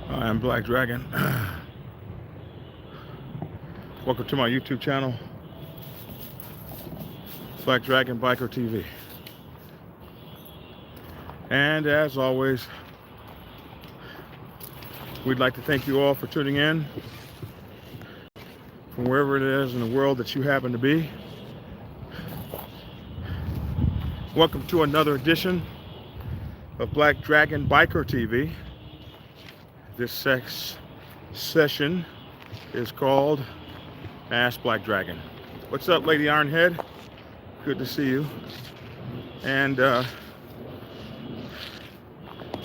Hi, I'm Black Dragon. Welcome to my YouTube channel, Black Dragon Biker TV. And as always, we'd like to thank you all for tuning in from wherever it is in the world that you happen to be. Welcome to another edition of Black Dragon Biker TV. This session is called Ask Black Dragon. What's up, Lady Ironhead? Good to see you. And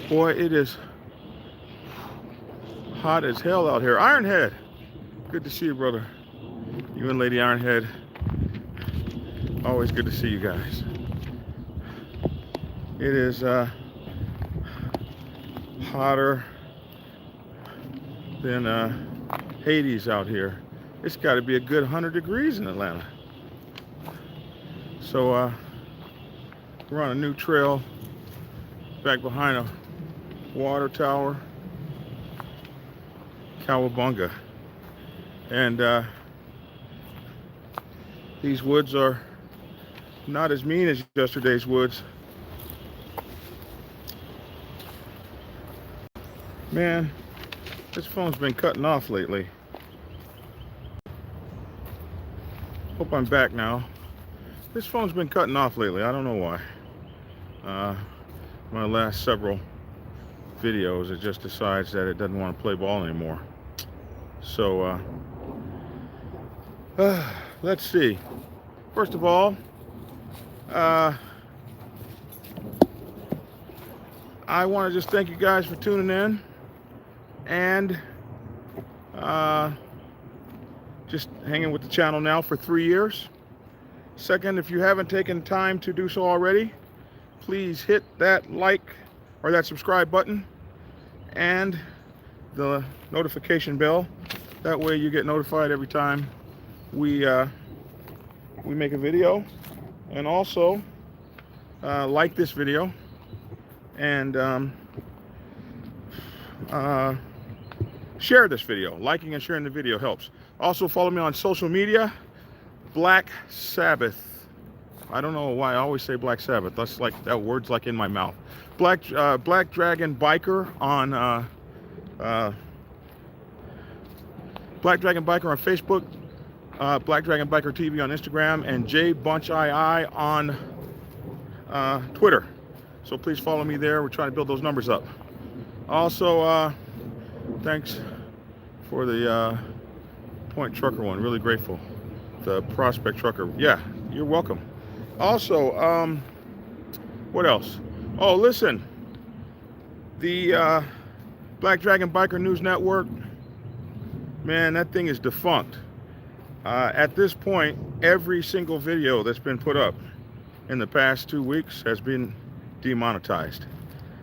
boy, it is hot as hell out here. Ironhead, good to see you, brother. You and Lady Ironhead, always good to see you guys. It is hotter than Hades out here. It's got to be a good 100 degrees in Atlanta. So we're on a new trail back behind a water tower, Cowabunga. And these woods are not as mean as yesterday's woods. Man, this phone's been cutting off lately. Hope I'm back now. This phone's been cutting off lately. I don't know why. My last several videos, it just decides that it doesn't want to play ball anymore. So, let's see. First of all, I want to just thank you guys for tuning in and just hanging with the channel now for 3 years. Second, if you haven't taken time to do so already, please hit that like or that subscribe button and the notification bell. That way you get notified every time we make a video. And also like this video and share this video. Liking and sharing the video helps. Also follow me on social media, Black Sabbath. I don't know why I always say Black Sabbath. That's like, that word's like in my mouth. Black Dragon Biker on Black Dragon Biker on Facebook, Black Dragon Biker TV on Instagram, and J Bunch II on Twitter. So please follow me there. We're trying to build those numbers up. Also, thanks for the Point Trucker one. Really grateful. The Prospect Trucker. Yeah, you're welcome. Also, what else? Oh, listen. The Black Dragon Biker News Network, man, that thing is defunct. At this point, every single video that's been put up in the past 2 weeks has been demonetized.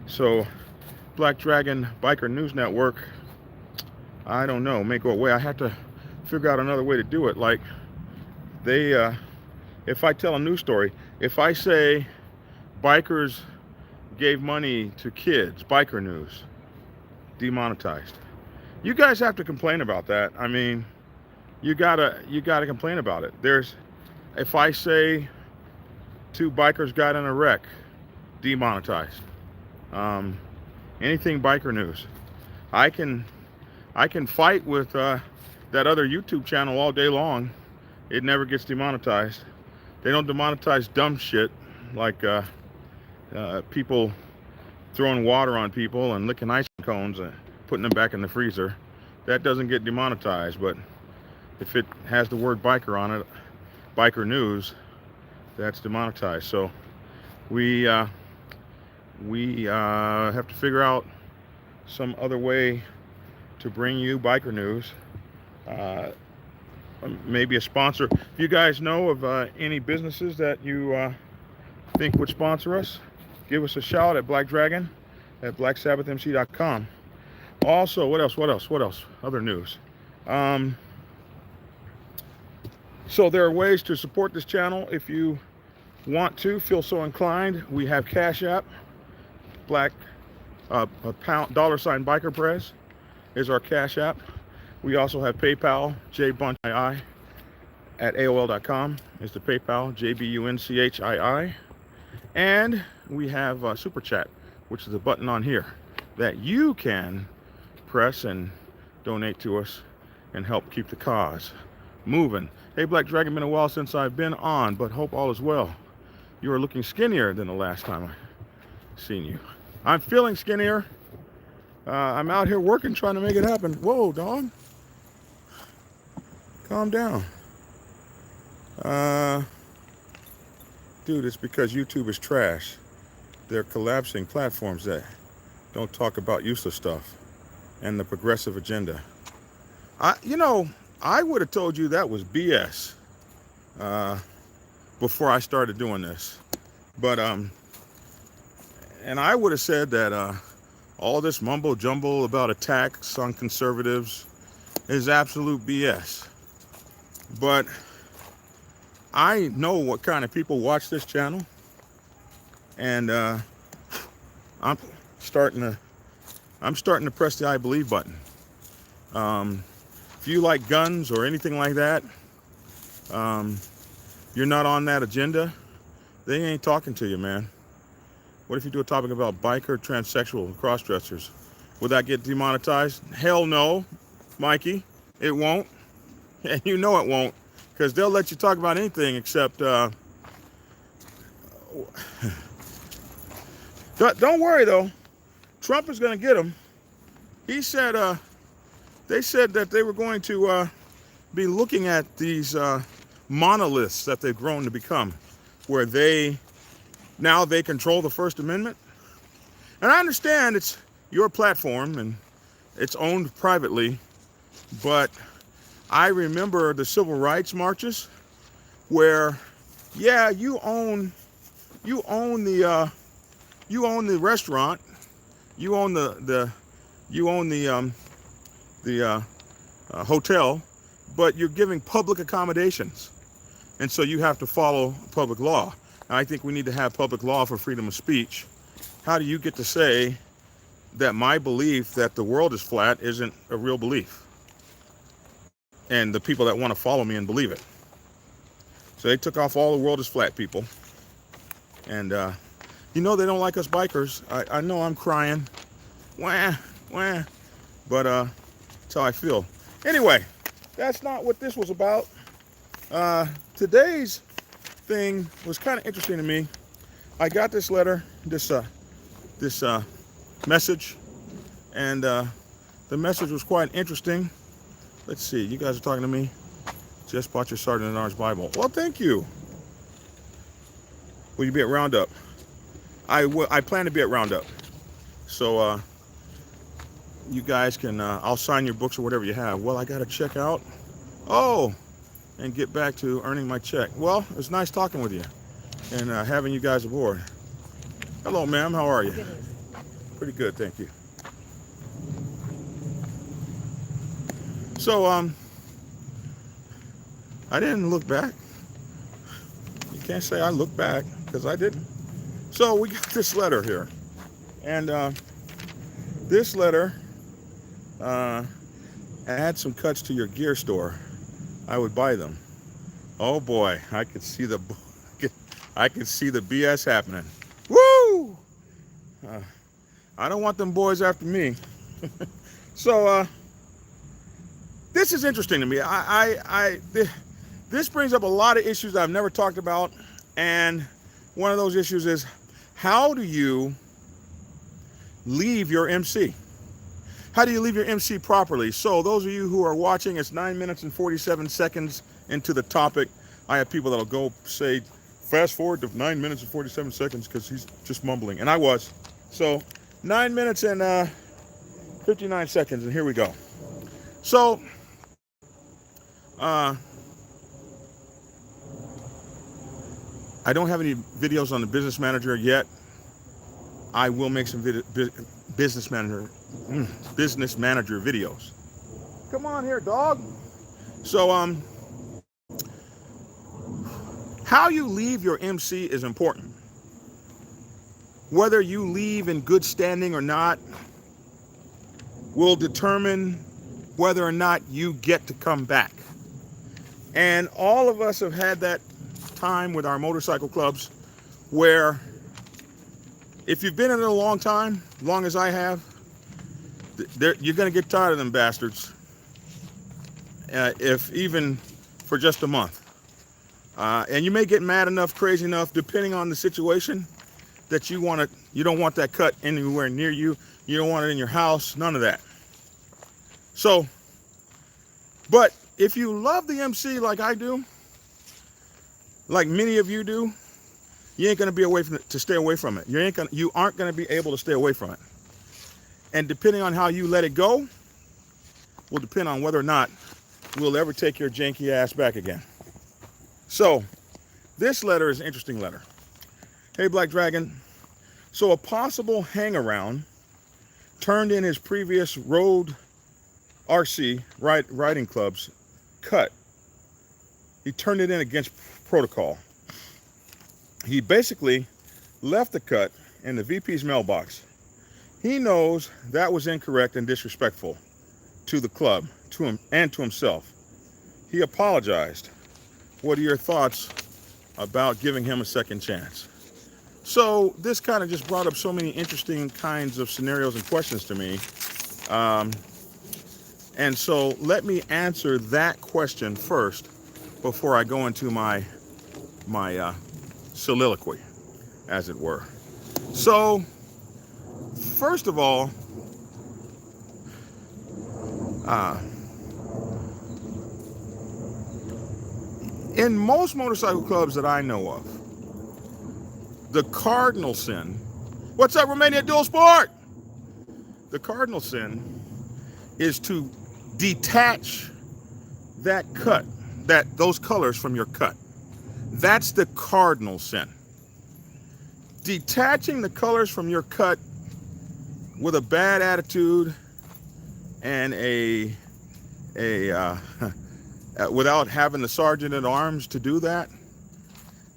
So, Black Dragon Biker News Network, I don't know, may go away. I have to figure out another way to do it. Like, they, if I tell a news story, if I say bikers gave money to kids, biker news, demonetized. You guys have to complain about that. I mean, you gotta complain about it. If I say 2 bikers got in a wreck, demonetized. Anything biker news. I can fight with that other YouTube channel all day long. It never gets demonetized. They don't demonetize dumb shit like people throwing water on people and licking ice cones and putting them back in the freezer. That doesn't get demonetized, but if it has the word biker on it, biker news, that's demonetized. So we have to figure out some other way to bring you biker news. Maybe a sponsor. If you guys know of any businesses that you think would sponsor us, give us a shout at Black Dragon at blacksabbathmc.com. Also, what else? Other news. So there are ways to support this channel if you want to, feel so inclined. We have Cash App, $$ Biker Press. is our Cash App. We also have PayPal, jbunchii at AOL.com is the PayPal, JBUNCHII. And we have Super Chat, which is a button on here that you can press and donate to us and help keep the cause moving. Hey, Black Dragon, been a while since I've been on, but hope all is well. You are looking skinnier than the last time I seen you. I'm feeling skinnier. I'm out here working, trying to make it happen. Whoa, dog. Calm down. Dude, it's because YouTube is trash. They're collapsing platforms that don't talk about useless stuff and the progressive agenda. I would have told you that was BS before I started doing this. But, and I would have said that all this mumbo jumbo about attacks on conservatives is absolute BS. But I know what kind of people watch this channel, and I'm starting to press the I believe button. If you like guns or anything like that, you're not on that agenda, they ain't talking to you, man. What if you do a topic about biker, transsexual, cross-dressers? Would that get demonetized? Hell no, Mikey, it won't. And you know it won't, because they'll let you talk about anything except, don't worry though, Trump is going to get them. He said, they said that they were going to be looking at these monoliths that they've grown to become, where now they control the First Amendment. And I understand it's your platform and it's owned privately, but I remember the civil rights marches where, yeah, you own the restaurant, you own the hotel, but you're giving public accommodations, and so you have to follow public law. And I think we need to have public law for freedom of speech. How do you get to say that my belief that the world is flat isn't a real belief? And the people that want to follow me and believe it. So they took off all the world is flat people. And they don't like us bikers. I know I'm crying. Wah, wah. But that's how I feel. Anyway, that's not what this was about. Today's thing was kind of interesting to me. I got this letter, this message, and the message was quite interesting. Let's see, you guys are talking to me. Just bought your Sergeant at Arms Bible. Well, thank you. Will you be at Roundup? I plan to be at Roundup. So you guys can, I'll sign your books or whatever you have. Well, I got to check out. Oh, and get back to earning my check. Well, it was nice talking with you and having you guys aboard. Hello, ma'am. How are you? Pretty good, thank you. So, I didn't look back. You can't say I looked back, because I didn't. So, we got this letter here. And this letter add some cuts to your gear store. I would buy them. Oh boy, I could see the BS happening. Woo! I don't want them boys after me. So, this is interesting to me. This brings up a lot of issues I've never talked about, and one of those issues is, how do you leave your MC? How do you leave your MC properly? So those of you who are watching, it's 9 minutes and 47 seconds into the topic. I have people that'll go say, fast forward to 9 minutes and 47 seconds because he's just mumbling, and I was. So 9 minutes and 59 seconds, and here we go. So, I don't have any videos on the business manager yet. I will make some business manager videos. Come on here, dog. So, how you leave your MC is important. Whether you leave in good standing or not, will determine whether or not you get to come back. And all of us have had that time with our motorcycle clubs where if you've been in it a long time, long as I have, you're going to get tired of them bastards, if even for just a month. And you may get mad enough, crazy enough, depending on the situation, that you don't want that cut anywhere near you. You don't want it in your house, none of that. So, but if you love the MC like I do, like many of you do, you ain't gonna be to stay away from it. You aren't gonna be able to stay away from it. And depending on how you let it go, will depend on whether or not we'll ever take your janky ass back again. So, this letter is an interesting letter. Hey, Black Dragon. So a possible hangaround turned in his previous road RC riding club's cut. He turned it in against protocol. He basically left the cut in the VP's mailbox. He knows that was incorrect and disrespectful to the club, to him, and to himself. He apologized. What are your thoughts about giving him a second chance? So this kind of just brought up so many interesting kinds of scenarios and questions to me. And so let me answer that question first before I go into my soliloquy, as it were. So, first of all, in most motorcycle clubs that I know of, the cardinal sin, what's up, Romania Dual Sport? The cardinal sin is to detach that cut, those colors from your cut. That's the cardinal sin. Detaching the colors from your cut with a bad attitude and without having the sergeant at arms to do that.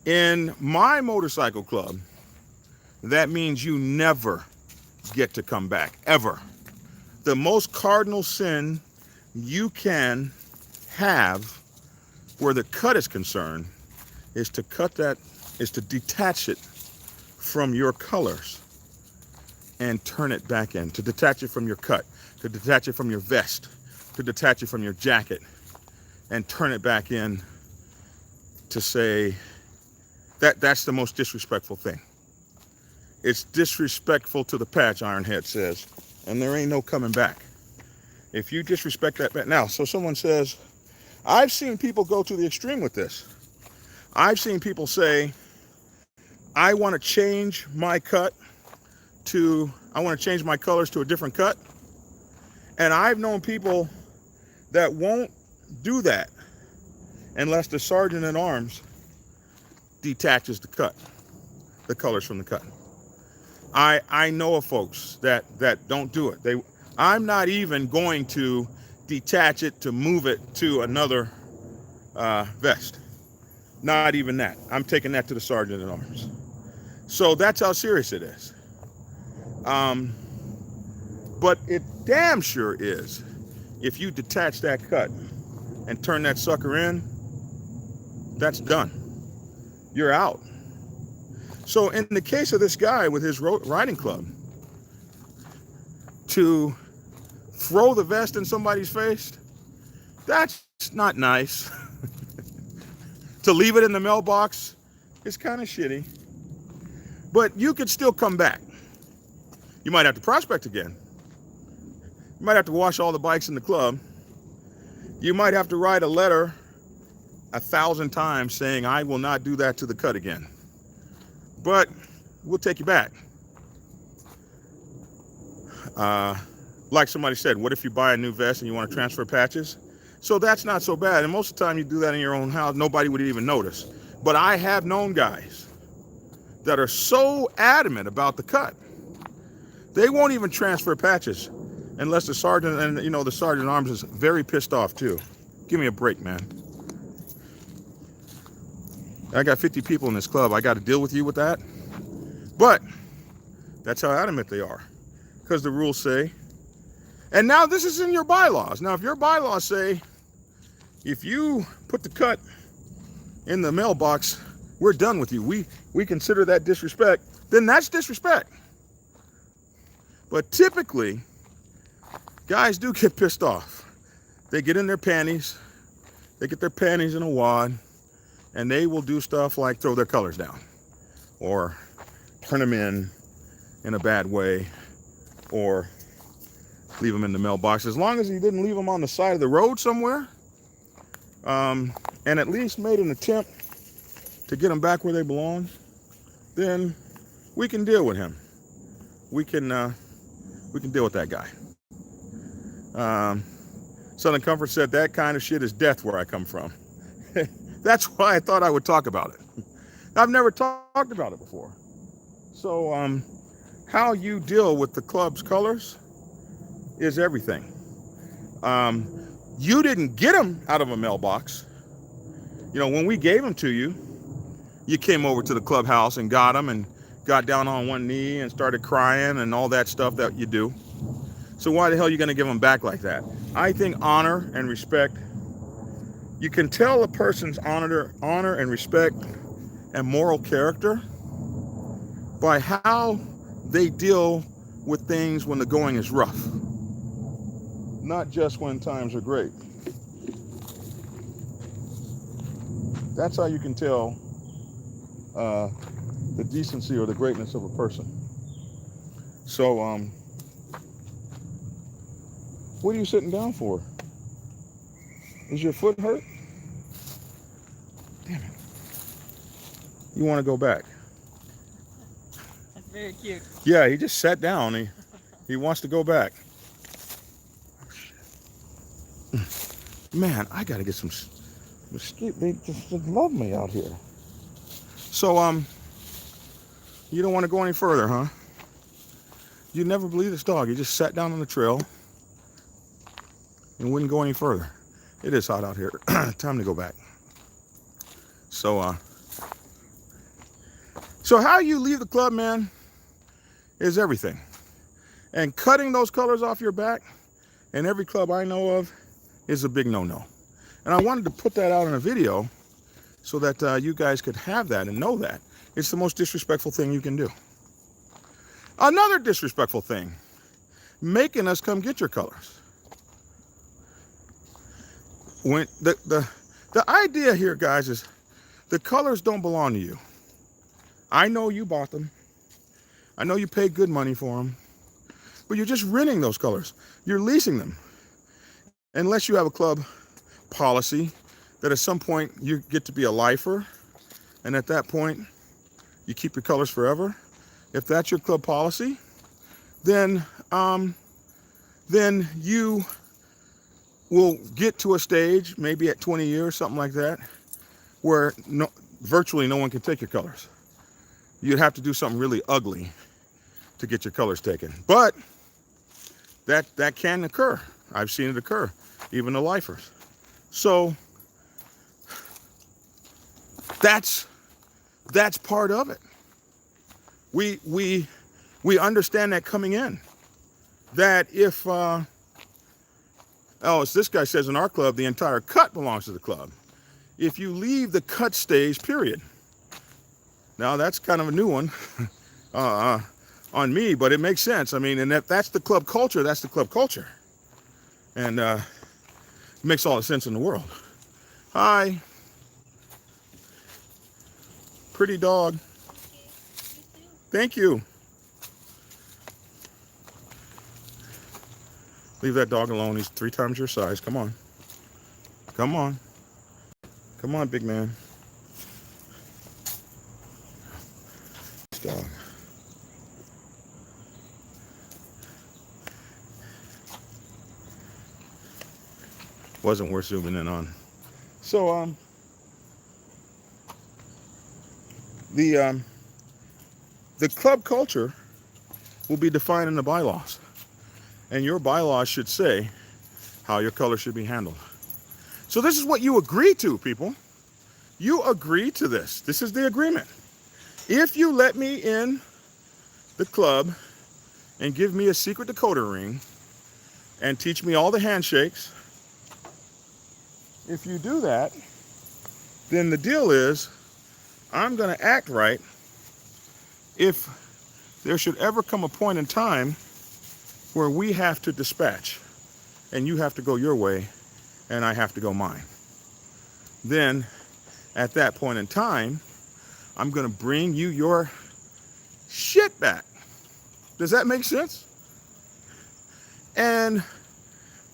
In my motorcycle club, that means you never get to come back, ever. The most cardinal sin you can have where the cut is concerned is to detach it from your colors and turn it back in, to detach it from your cut, to detach it from your vest, to detach it from your jacket and turn it back in, to say that's the most disrespectful thing. It's disrespectful to the patch, Ironhead says, and there ain't no coming back. If you disrespect that, now, so someone says, I've seen people go to the extreme with this. I've seen people say, I want to change my cut I want to change my colors to a different cut. And I've known people that won't do that unless the sergeant at arms detaches the colors from the cut. I know of folks that don't do it. I'm not even going to detach it to move it to another vest. Not even that. I'm taking that to the sergeant at arms. So that's how serious it is. But it damn sure is if you detach that cut and turn that sucker in, that's done. You're out. So in the case of this guy with his riding club, to throw the vest in somebody's face, that's not nice. To leave it in the mailbox is kind of shitty. But you could still come back. You might have to prospect again. You might have to wash all the bikes in the club. You might have to write a letter 1,000 times saying, I will not do that to the cut again. But we'll take you back. Like somebody said, what if you buy a new vest and you want to transfer patches? So that's not so bad. And most of the time you do that in your own house, nobody would even notice. But I have known guys that are so adamant about the cut, they won't even transfer patches unless the sergeant, and the sergeant at arms is very pissed off too. Give me a break, man. I got 50 people in this club. I got to deal with you with that. But that's how adamant they are. Because the rules say And now this is in your bylaws. Now, if your bylaws say, if you put the cut in the mailbox, we're done with you. We consider that disrespect. Then that's disrespect. But typically, guys do get pissed off. They get in their panties. They get their panties in a wad, and they will do stuff like throw their colors down, or turn them in a bad way, or leave them in the mailbox. As long as he didn't leave them on the side of the road somewhere, and at least made an attempt to get them back where they belong, then we can deal with him. We can deal with that guy. Southern Comfort said that kind of shit is death where I come from. That's why I thought I would talk about it. I've never talked about it before. So how you deal with the club's colors is everything. You didn't get them out of a mailbox. You know, when we gave them to you, you came over to the clubhouse and got them and got down on one knee and started crying and all that stuff that you do. So why the hell are you going to give them back like that? I think honor and respect, you can tell a person's honor and respect and moral character by how they deal with things when the going is rough, not just when times are great. That's how you can tell the decency or the greatness of a person. So, what are you sitting down for? Is your foot hurt? Damn it. You want to go back? That's very cute. Yeah, he just sat down. He wants to go back. Oh, shit. Man, I got to get some mosquito. They just love me out here. So, you don't want to go any further, huh? You'd never believe this dog. He just sat down on the trail and wouldn't go any further. It is hot out here. Time to go back. So how you leave the club, man, is everything. And cutting those colors off your back, in every club I know of, is a big no-no. And I wanted to put that out in a video so that you guys could have that and know that. It's the most disrespectful thing you can do. Another disrespectful thing, making us come get your colors. When the idea here, guys, is the colors don't belong to you. I know you bought them. I know you paid good money for them, but you're just renting those colors. You're leasing them. Unless you have a club policy that at some point you get to be a lifer, and at that point you keep your colors forever. If that's your club policy, then you will get to a stage, maybe at 20 years, something like that, where virtually no one can take your colors. You'd have to do something really ugly to get your colors taken. But that can occur. I've seen it occur, even the lifers. So that's part of it. We understand that coming in, that if as this guy says in our club, the entire cut belongs to the club. If you leave, the cut stays, period. Now that's kind of a new one on me, but it makes sense. I mean, and if that's the club culture, that's the club culture. And it makes all the sense in the world. Hi. Pretty dog. Thank you. Leave that dog alone. He's 3 times your size. Come on. Come on. Come on, big man. This dog. Wasn't worth zooming in on. So, the club culture will be defined in the bylaws. And your bylaws should say how your color should be handled. So this is what you agree to, people. You agree to this. This is the agreement. If you let me in the club and give me a secret decoder ring, and teach me all the handshakes. If you do that, then the deal is I'm going to act right if there should ever come a point in time where we have to dispatch and you have to go your way and I have to go mine. Then at that point in time, I'm going to bring you your shit back. Does that make sense? And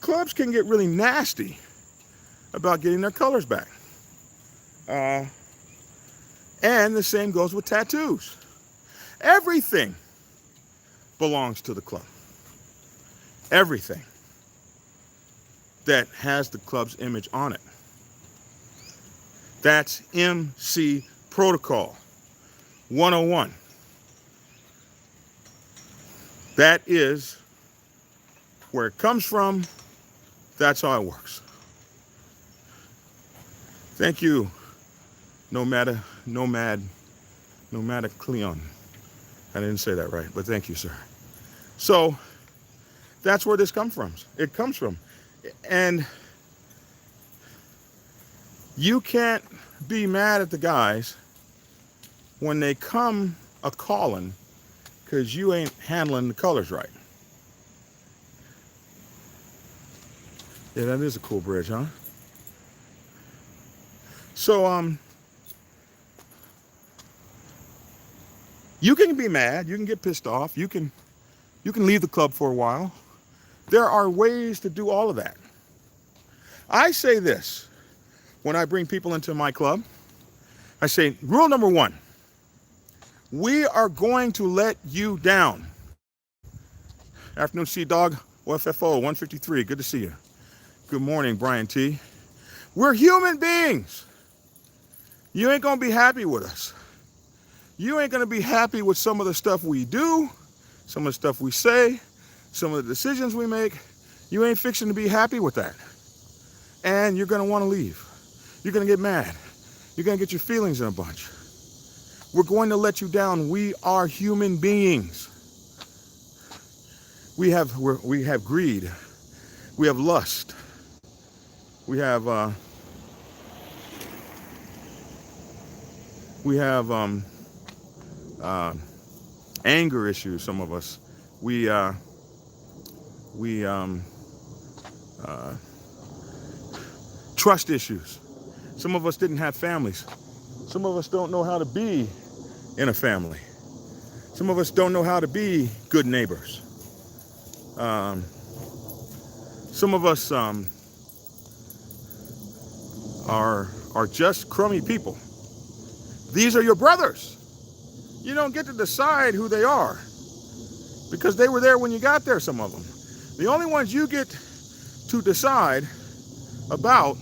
clubs can get really nasty about getting their colors back. And the same goes with tattoos. Everything belongs to the club. Everything that has the club's image on it. That's MC Protocol 101. That is where it comes from. That's how it works. Thank you, Nomadic Cleon. I didn't say that right, but thank you, sir. So that's where this comes from. It comes from. And you can't be mad at the guys when they come a-calling because you ain't handling the colors right. Yeah, that is a cool bridge, huh? So, you can be mad, you can get pissed off, you can leave the club for a while. There are ways to do all of that. I say this when I bring people into my club. I say, rule number one, we are going to let you down. Afternoon, C-Dog, OFFO 153, good to see you. Good morning, Brian T. We're human beings. You ain't gonna be happy with us. You ain't gonna be happy with some of the stuff we do, some of the stuff we say, some of the decisions we make. You ain't fixing to be happy with that. And you're gonna wanna leave. You're gonna get mad. You're gonna get your feelings in a bunch. We're going to let you down. We are human beings. We have greed. We have lust. We have anger issues. Some of us. We trust issues. Some of us didn't have families. Some of us don't know how to be in a family. Some of us don't know how to be good neighbors. Some of us are just crummy people. These are your brothers. You don't get to decide who they are because they were there when you got there, some of them. The only ones you get to decide about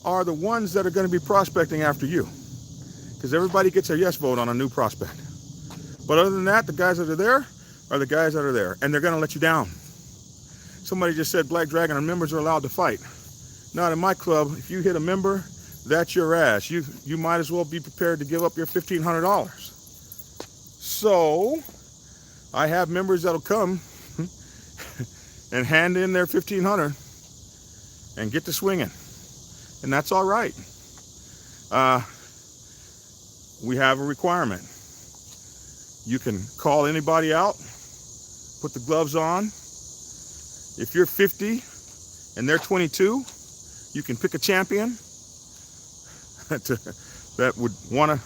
are the ones that are going to be prospecting after you, because everybody gets a yes vote on a new prospect. But other than that, the guys that are there are the guys that are there, and they're going to let you down. Somebody just said Black Dragon and members are allowed to fight. Not in my club. If you hit a member, that's your ass. You might as well be prepared to give up your $1,500. So I have members that'll come and hand in their $1,500 and get to swinging, and that's all right. We have a requirement. You can call anybody out, put the gloves on. If you're 50 and they're 22, you can pick a champion that would want to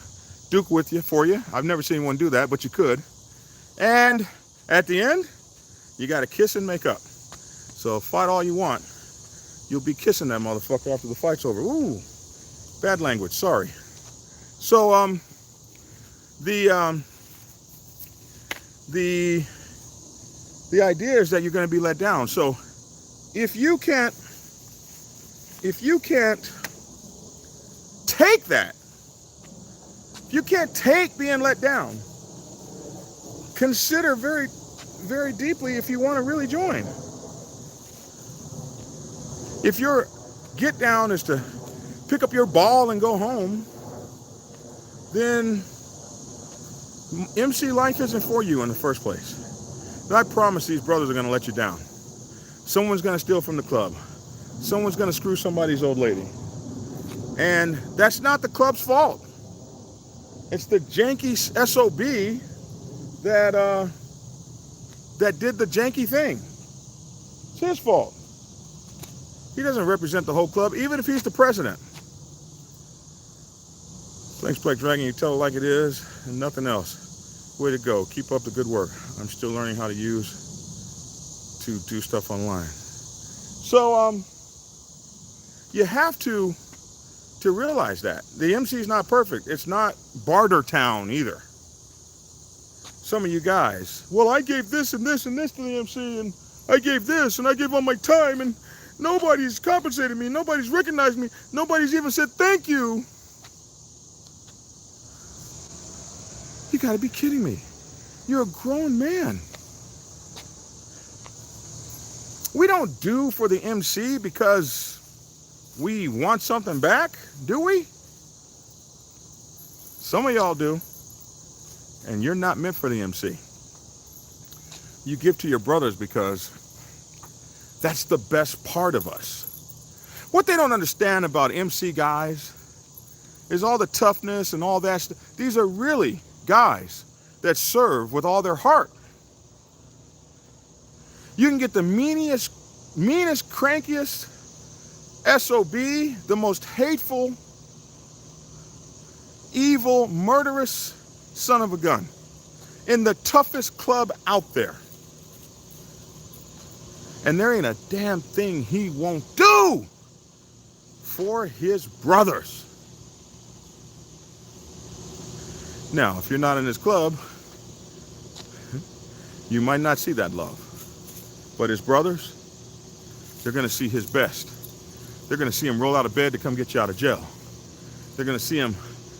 duke with you for you. I've never seen one do that, but you could. And at the end, you got to kiss and make up. So fight all you want. You'll be kissing that motherfucker after the fight's over. Ooh, bad language, sorry. So the idea is that you're going to be let down. So if you can't take that, if you can't take being let down, consider very, very deeply if you want to really join. If your get down is to pick up your ball and go home, then MC life isn't for you in the first place. But I promise these brothers are going to let you down. Someone's going to steal from the club. Someone's going to screw somebody's old lady. And that's not the club's fault. It's the janky SOB that did the janky thing. It's his fault. He doesn't represent the whole club, even if he's the president. Thanks, Black Dragon. You tell it like it is and nothing else. Way to go. Keep up the good work. I'm still learning how to do stuff online. So, you have to realize that. The MC is not perfect. It's not barter town either. Some of you guys, well, I gave this and this and this to the MC, and I gave this, and I gave all my time, and nobody's compensated me, nobody's recognized me, nobody's even said thank you. You gotta be kidding me. You're a grown man. We don't do for the MC because we want something back, do we? Some of y'all do. And you're not meant for the MC. You give to your brothers because that's the best part of us. What they don't understand about MC guys is all the toughness and all that stuff. These are really guys that serve with all their heart. You can get the meanest, crankiest SOB, the most hateful, evil, murderous son of a gun in the toughest club out there. And there ain't a damn thing he won't do for his brothers. Now, if you're not in his club, you might not see that love. But his brothers, they're going to see his best. They're going to see him roll out of bed to come get you out of jail. They're going to see him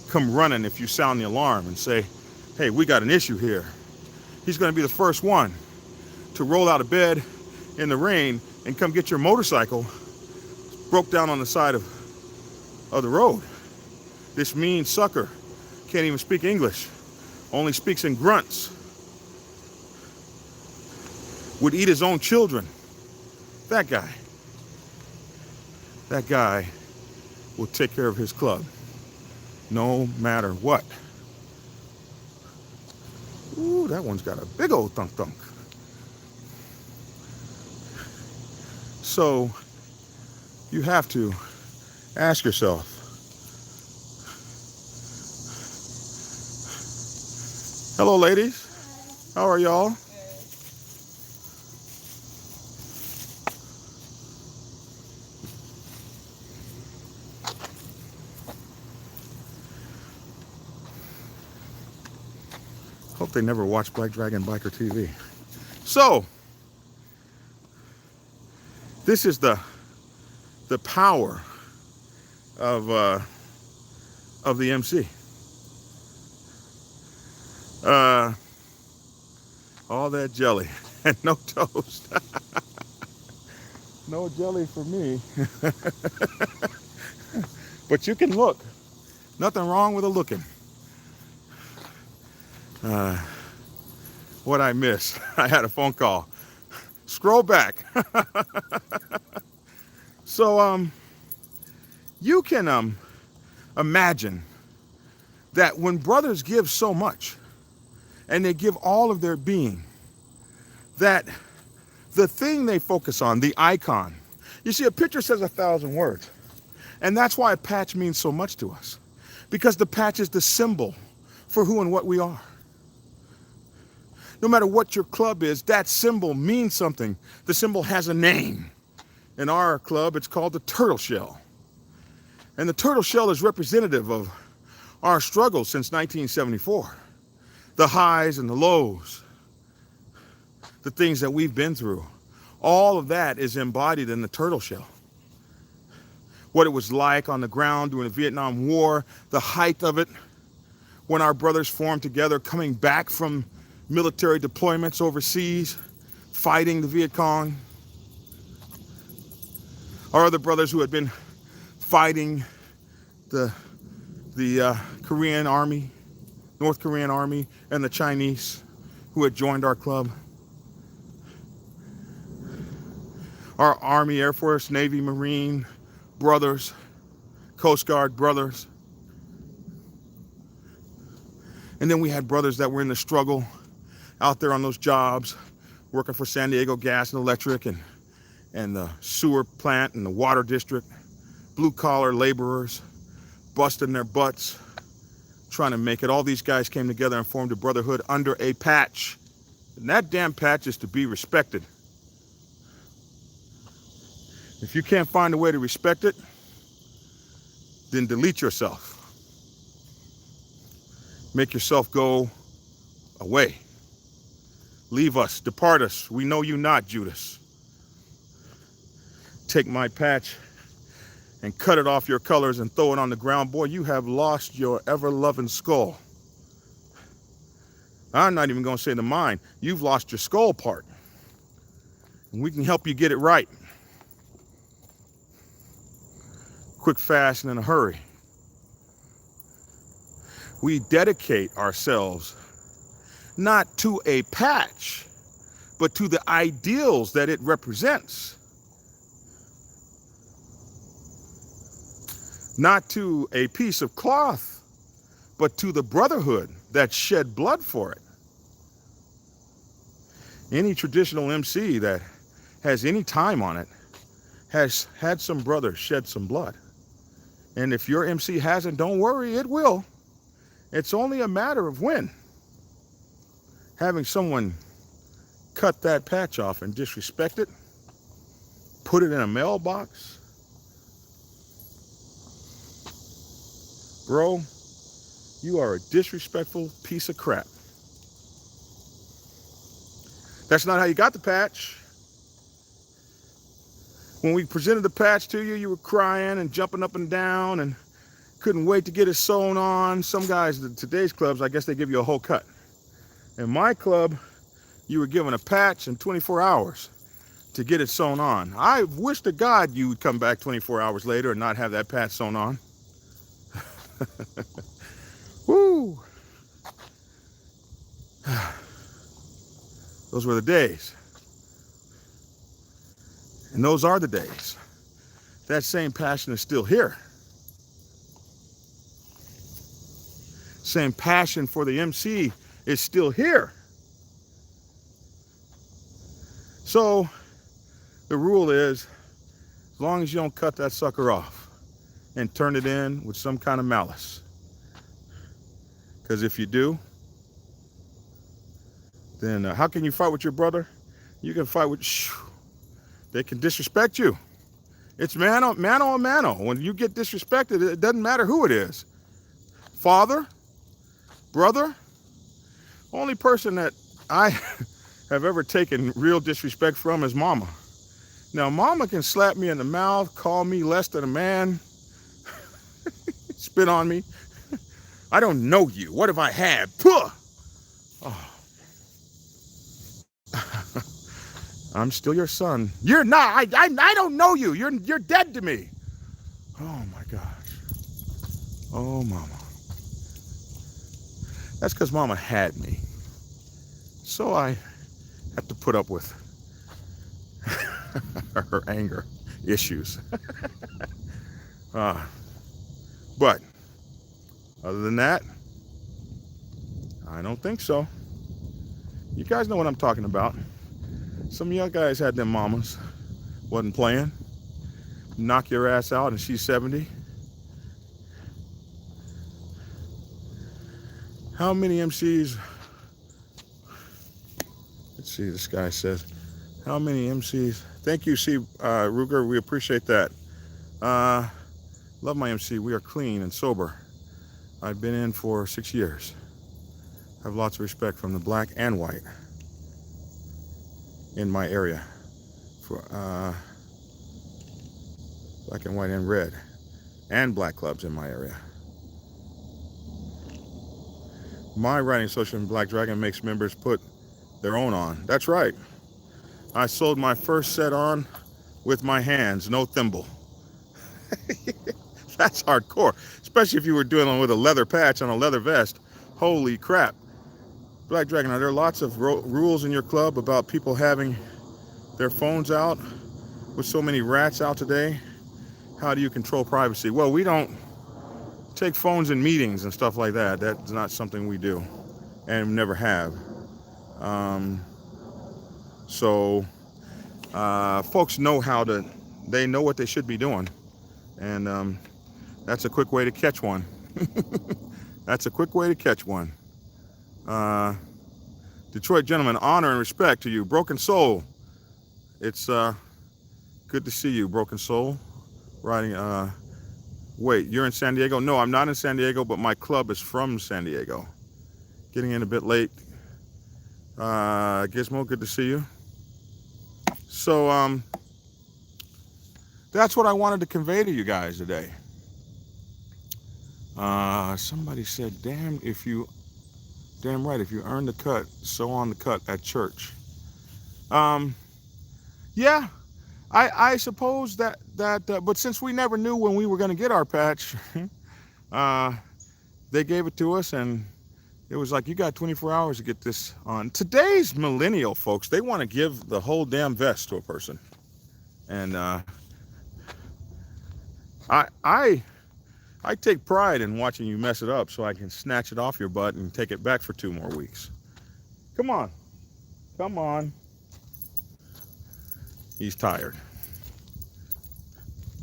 come running if you sound the alarm and say, hey, we got an issue here. He's going to be the first one to roll out of bed in the rain and come get your motorcycle broke down on the side of the road. This mean sucker can't even speak English, only speaks in grunts. Would eat his own children. That guy will take care of his club, no matter what. Ooh, that one's got a big old thunk. So, you have to ask yourself, hello ladies, how are y'all? Hope they never watch Black Dragon Biker TV. So, this is the power of the MC. All that jelly and no toast. No jelly for me. But you can look. Nothing wrong with a looking. What I missed? I had a phone call. Scroll back. So, you can imagine that when brothers give so much, and they give all of their being, that the thing they focus on, the icon, you see, a picture says 1,000 words. And that's why a patch means so much to us. Because the patch is the symbol for who and what we are. No matter what your club is, that symbol means something. The symbol has a name. In our club, it's called the turtle shell. And the turtle shell is representative of our struggle since 1974. The highs and the lows, the things that we've been through. All of that is embodied in the turtle shell. What it was like on the ground during the Vietnam War, the height of it, when our brothers formed together, coming back from military deployments overseas, fighting the Viet Cong. Our other brothers who had been fighting the Korean Army, North Korean Army, and the Chinese who had joined our club. our Army, Air Force, Navy, Marine brothers, Coast Guard brothers. And then we had brothers that were in the struggle out there on those jobs, working for San Diego Gas and Electric and the sewer plant and the water district, blue collar laborers, busting their butts, trying to make it. All these guys came together and formed a brotherhood under a patch. And that damn patch is to be respected. If you can't find a way to respect it, then delete yourself. Make yourself go away. Leave us, depart us. We know you not, Judas. Take my patch and cut it off your colors and throw it on the ground. Boy, you have lost your ever-loving skull. I'm not even going to say the mind. You've lost your skull part. And we can help you get it right. Quick, fast, and in a hurry. We dedicate ourselves not to a patch, but to the ideals that it represents. Not to a piece of cloth, but to the brotherhood that shed blood for it. Any traditional MC that has any time on it has had some brothers shed some blood. And if your MC hasn't, don't worry, it will. It's only a matter of when. Having someone cut that patch off and disrespect it, put it in a mailbox. Bro, you are a disrespectful piece of crap. That's not how you got the patch. When we presented the patch to you, you were crying and jumping up and down and couldn't wait to get it sewn on. Some guys, today's clubs, I guess they give you a whole cut. In my club, you were given a patch in 24 hours to get it sewn on. I wish to God you would come back 24 hours later and not have that patch sewn on. Woo! Those were the days. And those are the days. That same passion is still here. Same passion for the MC is still here. So the rule is, as long as you don't cut that sucker off and turn it in with some kind of malice. Because if you do, then how can you fight with your brother? You can fight with, they can disrespect you. It's mano a mano. When you get disrespected, it doesn't matter who it is. Father, brother, only person that I have ever taken real disrespect from is mama. Now, mama can slap me in the mouth, call me less than a man, spit on me. I don't know you. What have I had? Puh! Oh. I'm still your son. You're not. I don't know you. You're dead to me. Oh my gosh. Oh mama. That's because mama had me. So I had to put up with her anger issues. But other than that, I don't think so. You guys know what I'm talking about. Some of y'all guys had them mamas. Wasn't playing. Knock your ass out and she's 70. How many MCs? Let's see, this guy says, how many MCs? Thank you, C. Ruger. We appreciate that. Love my MC. We are clean and sober. I've been in for 6 years. I have lots of respect from the black and white in my area. For black and white and red. And black clubs in my area. My writing association, Black Dragon, makes members put their own on. That's right. I sold my first set on with my hands, no thimble. That's hardcore, especially if you were dealing with a leather patch on a leather vest. Holy crap. Black Dragon, are there lots of rules in your club about people having their phones out with so many rats out today, how do you control privacy? Well, we don't take phones in meetings and stuff like that. That's not something we do and never have. So folks know they know what they should be doing. And that's a quick way to catch one. That's a quick way to catch one. Detroit gentlemen, honor and respect to you. Broken Soul. It's good to see you, Broken Soul. Riding, wait, you're in San Diego? No, I'm not in San Diego, but my club is from San Diego. Getting in a bit late. Gizmo, good to see you. So, that's what I wanted to convey to you guys today. Somebody said, damn right, if you earn the cut, so on the cut at church. Yeah, I suppose that but since we never knew when we were going to get our patch, they gave it to us, and it was like, you got 24 hours to get this on. Today's millennial folks, they want to give the whole damn vest to a person. And I take pride in watching you mess it up so I can snatch it off your butt and take it back for 2 more weeks. Come on. Come on. He's tired.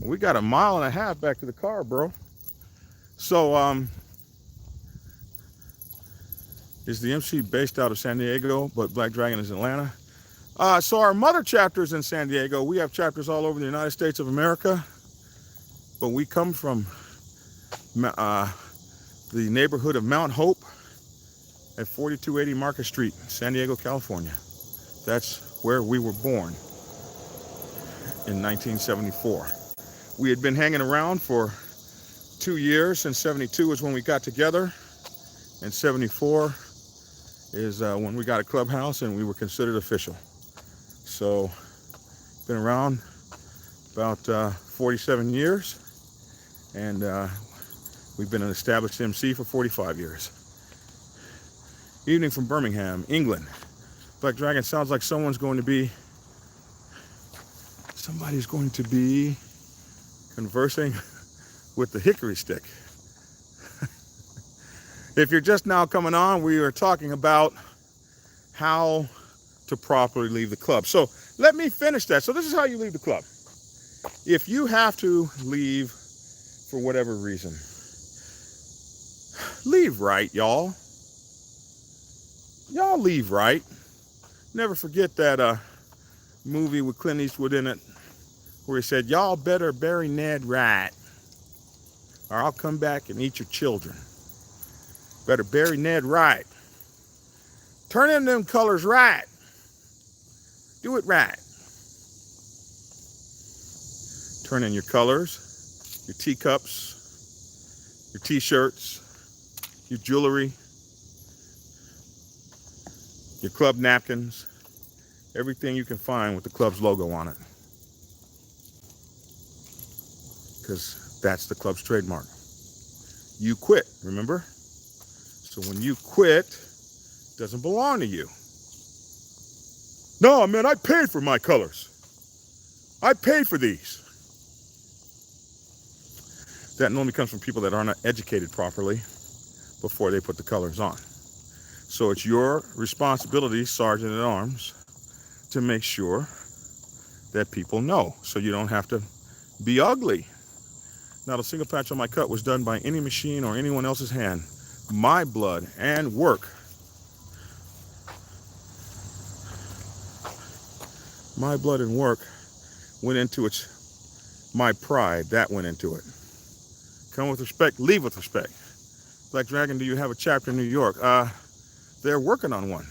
We got 1.5 miles back to the car, bro. So, is the MC based out of San Diego, but Black Dragon is Atlanta? So our mother chapter is in San Diego. We have chapters all over the United States of America, but we come from the neighborhood of Mount Hope at 4280 Market Street, San Diego, California. That's where we were born in 1974. We had been hanging around for 2 years. Since 72 is when we got together, and 74 is when we got a clubhouse and we were considered official. So, been around about 47 years, and we've been an established MC for 45 years. Evening from Birmingham, England. Black Dragon, sounds like somebody's going to be conversing with the hickory stick. If you're just now coming on, we are talking about how to properly leave the club. So let me finish that. So this is how you leave the club. If you have to leave for whatever reason, leave right, y'all. Y'all leave right. Never forget that movie with Clint Eastwood in it, where he said, y'all better bury Ned right, or I'll come back and eat your children. Better bury Ned right. Turn in them colors right. Do it right. Turn in your colors, your teacups, your t-shirts, your jewelry, your club napkins, everything you can find with the club's logo on it. Because that's the club's trademark. You quit, remember? So when you quit, it doesn't belong to you. No, man, I paid for my colors. I paid for these. That normally comes from people that are not educated properly before they put the colors on. So it's your responsibility, Sergeant at Arms, to make sure that people know, so you don't have to be ugly. Not a single patch on my cut was done by any machine or anyone else's hand. My blood and work. My blood and work went into it. My pride, that went into it. Come with respect, leave with respect. Black Dragon, do you have a chapter in New York? They're working on one.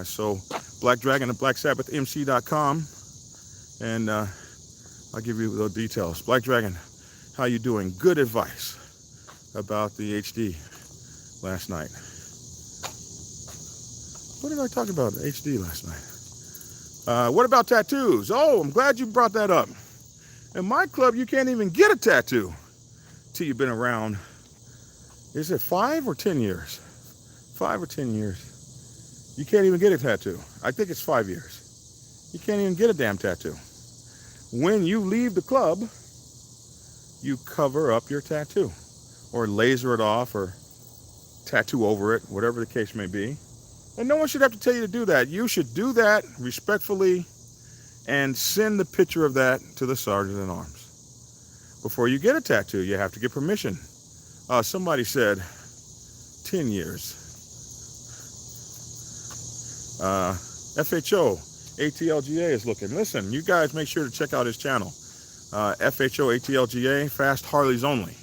So Black Dragon at blacksabbathmc.com, and I'll give you the details. Black Dragon, how you doing? Good advice about the HD last night. What did I talk about HD last night? What about tattoos? Oh, I'm glad you brought that up. In my club, you can't even get a tattoo till you've been around. Is it 5 or 10 years? 5 or 10 years. You can't even get a tattoo. I think it's 5 years. You can't even get a damn tattoo. when you leave the club, you cover up your tattoo or laser it off or tattoo over it, whatever the case may be. And no one should have to tell you to do that. You should do that respectfully and send the picture of that to the sergeant at arms. Before you get a tattoo, you have to get permission. Somebody said 10 years. FHO, ATLGA is looking. Listen, you guys make sure to check out his channel. FHO, ATLGA, Fast Harleys Only.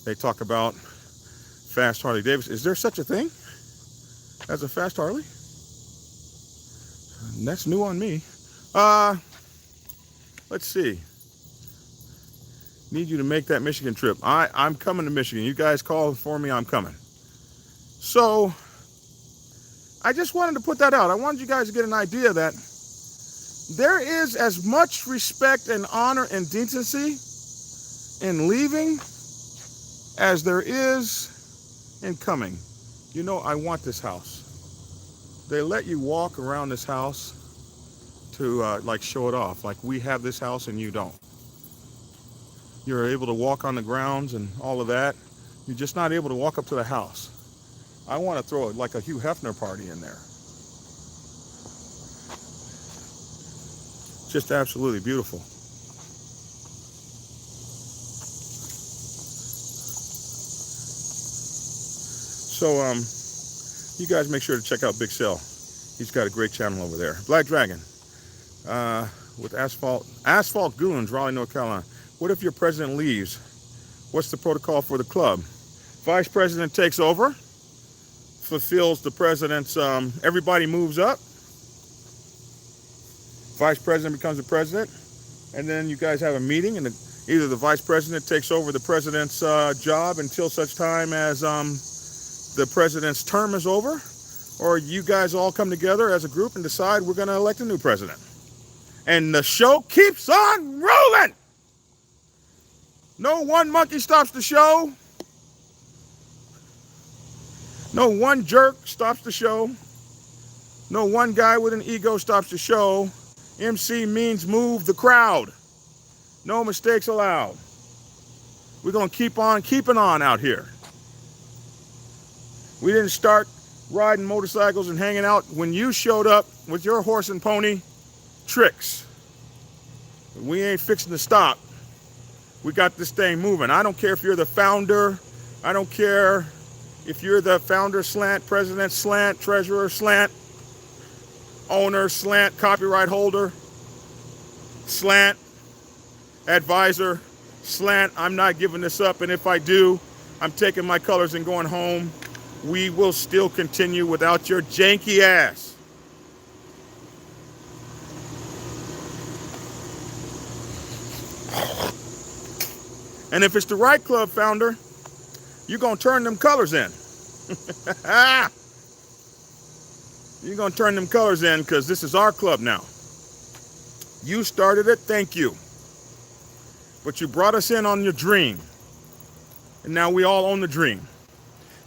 They talk about Fast Harley Davidson. Is there such a thing as a Fast Harley? That's new on me. Let's see. Need you to make that Michigan trip. I'm coming to Michigan. You guys call for me, I'm coming. So, I just wanted to put that out. I wanted you guys to get an idea that there is as much respect and honor and decency in leaving as there is in coming. You know, I want this house. They let you walk around this house to like show it off. Like we have this house and you don't. You're able to walk on the grounds and all of that. You're just not able to walk up to the house. I want to throw it like a Hugh Hefner party in there. Just absolutely beautiful. So, you guys make sure to check out Big Cell. He's got a great channel over there. Black Dragon, with Asphalt Goons, Raleigh, North Carolina. What if your president leaves? What's the protocol for the club? Vice president takes over, fulfills the president's, everybody moves up. Vice president becomes the president, and then you guys have a meeting, and either the vice president takes over the president's job until such time as the president's term is over, or you guys all come together as a group and decide we're going to elect a new president. And the show keeps on rolling. No one monkey stops the show. No one jerk stops the show. No one guy with an ego stops the show. MC means move the crowd. No mistakes allowed. We're going to keep on keeping on out here. We didn't start riding motorcycles and hanging out when you showed up with your horse and pony tricks. We ain't fixing to stop. We got this thing moving. I don't care if you're the founder. I don't care if you're the founder slant, president slant, treasurer slant, owner slant, copyright holder slant, advisor slant. I'm not giving this up, and if I do, I'm taking my colors and going home. We will still continue without your janky ass. And if it's the right club founder, you're going to turn them colors in. You're going to turn them colors in because this is our club now. You started it, thank you. But you brought us in on your dream. And now we all own the dream.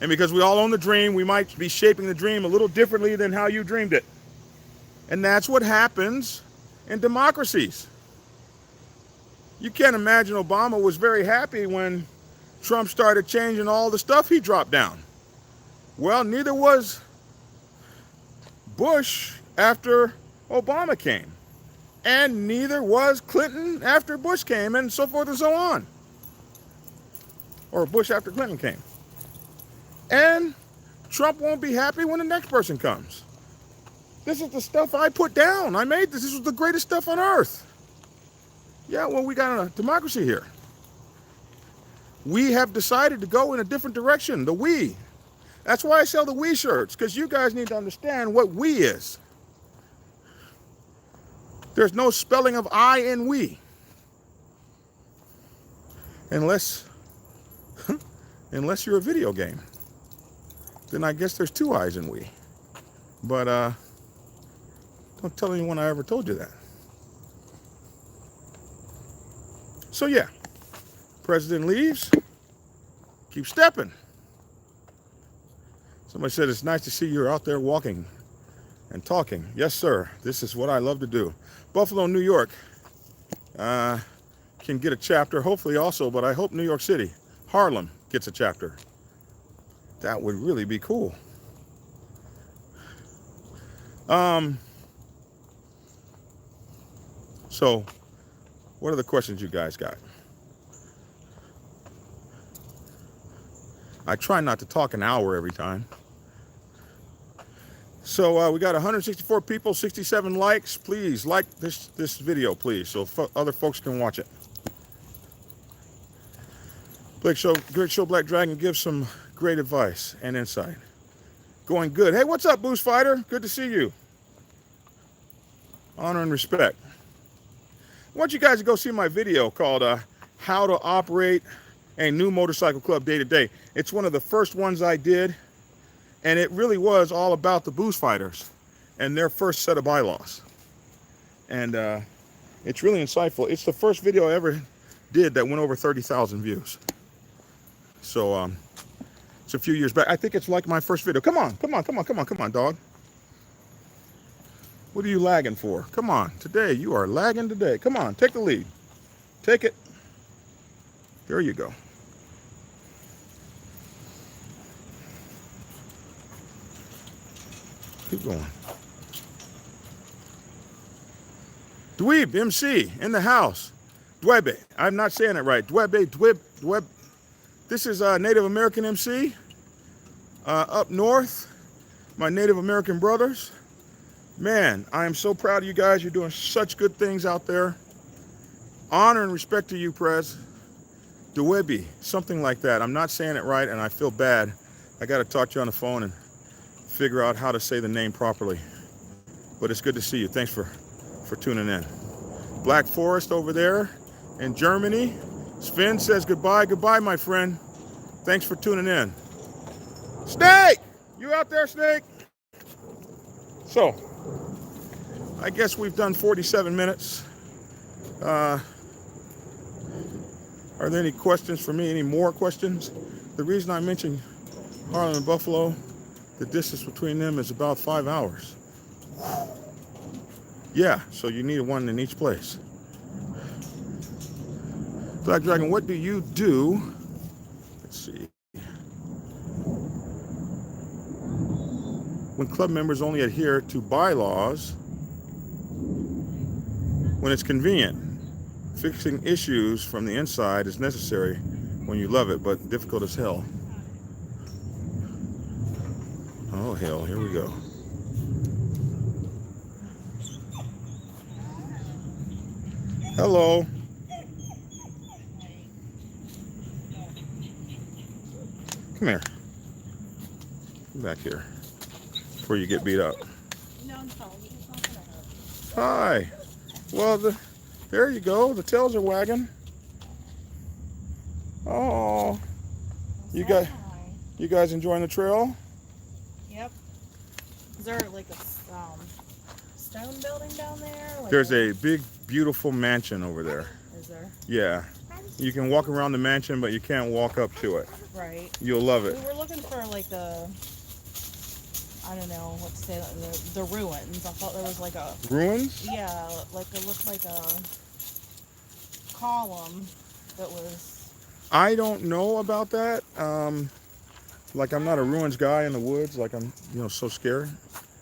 And because we all own the dream, we might be shaping the dream a little differently than how you dreamed it. And that's what happens in democracies. You can't imagine Obama was very happy when Trump started changing all the stuff he dropped down. Well, neither was Bush after Obama came. And neither was Clinton after Bush came, and so forth and so on. Or Bush after Clinton came. And Trump won't be happy when the next person comes. This is the stuff I put down. I made this. This was the greatest stuff on earth. Yeah, well, we got a democracy here. We have decided to go in a different direction, the we. That's why I sell the we shirts, because you guys need to understand what we is. There's no spelling of I in we. Unless you're a video game. Then I guess there's two I's in we. But don't tell anyone I ever told you that. So yeah, president leaves, keep stepping. Somebody said it's nice to see you're out there walking and talking. Yes, sir. This is what I love to do. Buffalo, New York. can get a chapter, hopefully also, but I hope New York City, Harlem gets a chapter. That would really be cool. So what are the questions you guys got? I try not to talk an hour every time. So we got 164 people, 67 likes. Please like this video, please, so other folks can watch it. Great show, Black Dragon gives some great advice and insight. Going good. Hey, what's up, Boost Fighter? Good to see you. Honor and respect. I want you guys to go see my video called How to Operate a New Motorcycle Club Day to Day. It's one of the first ones I did, and it really was all about the Boost Fighters and their first set of bylaws. And it's really insightful. It's the first video I ever did that went over 30,000 views. So it's a few years back. I think it's like my first video. Come on, dog. What are you lagging for? Come on, today, you are lagging today. Come on, take the lead. Take it. There you go. Keep going. Dweeb, MC, in the house. Dwebe, I'm not saying it right. Dweb. This is Native American MC. Up north, my Native American brothers. Man, I am so proud of you guys. You're doing such good things out there. Honor and respect to you, Prez. Dwebi, something like that. I'm not saying it right, and I feel bad. I got to talk to you on the phone and figure out how to say the name properly. But it's good to see you. Thanks for tuning in. Black Forest over there in Germany. Sven says goodbye. Goodbye, my friend. Thanks for tuning in. Snake! You out there, Snake? So, I guess we've done 47 minutes. Are there any questions for me? Any more questions? The reason I mentioned Harlem and Buffalo, the distance between them is about 5 hours. Yeah, so you need one in each place. Black Dragon, what do you do? Let's see. When club members only adhere to bylaws when it's convenient. Fixing issues from the inside is necessary when you love it, but difficult as hell. Oh, hell, here we go. Hello. Come here. Come back here before you get beat up. Hi. Well, there you go. The tails are wagging. Oh, you guys enjoying the trail? Yep. Is there like a stone building down there? Like There's a big, beautiful mansion over there. Is there? Yeah. You can walk around the mansion, but you can't walk up to it. Right. You'll love it. We were looking for like I don't know what to say, the ruins. I thought there was like a... Ruins? Yeah, like it looked like a column that was... I don't know about that. Like, I'm not a ruins guy in the woods. Like, I'm, so scared.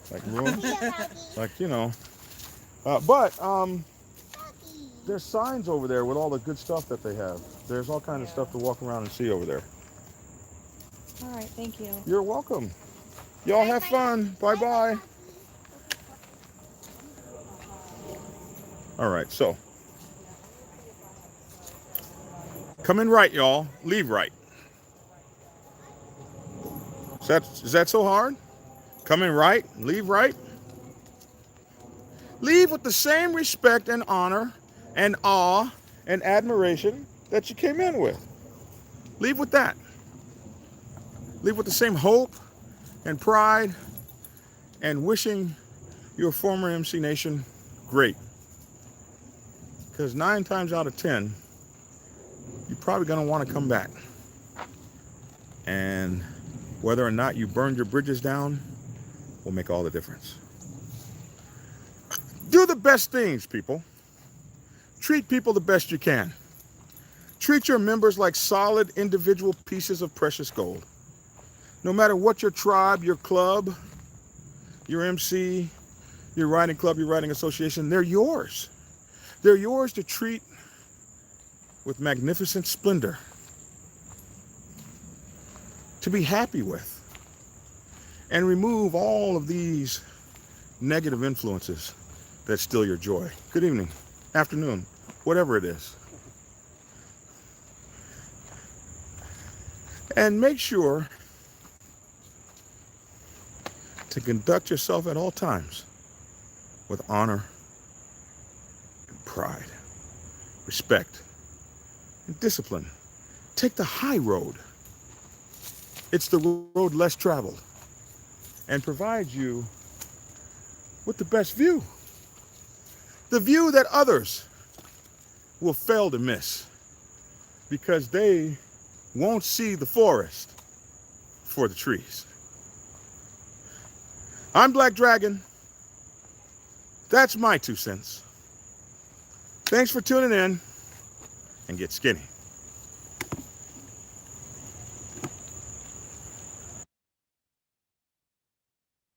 Like, ruins. Like, But, there's signs over there with all the good stuff that they have. There's all kinds of stuff to walk around and see over there. All right, thank you. You're welcome. Y'all have fun. Bye-bye. All right, so. Come in right, y'all. Leave right. Is that so hard? Come in right, leave right. Leave with the same respect and honor and awe and admiration that you came in with. Leave with that. Leave with the same hope and pride and wishing your former MC Nation great. Because 9 times out of 10, you're probably going to want to come back. And whether or not you burned your bridges down will make all the difference. Do the best things, people. Treat people the best you can. Treat your members like solid individual pieces of precious gold. No matter what your tribe, your club, your MC, your riding club, your riding association, they're yours. They're yours to treat with magnificent splendor, to be happy with, and remove all of these negative influences that steal your joy. Good evening, afternoon, whatever it is. And make sure to conduct yourself at all times with honor and pride, respect, and discipline. Take the high road. It's the road less traveled and provides you with the best view. The view that others will fail to miss because they won't see the forest for the trees. I'm Black Dragon. That's my 2 cents. Thanks for tuning in, and get skinny.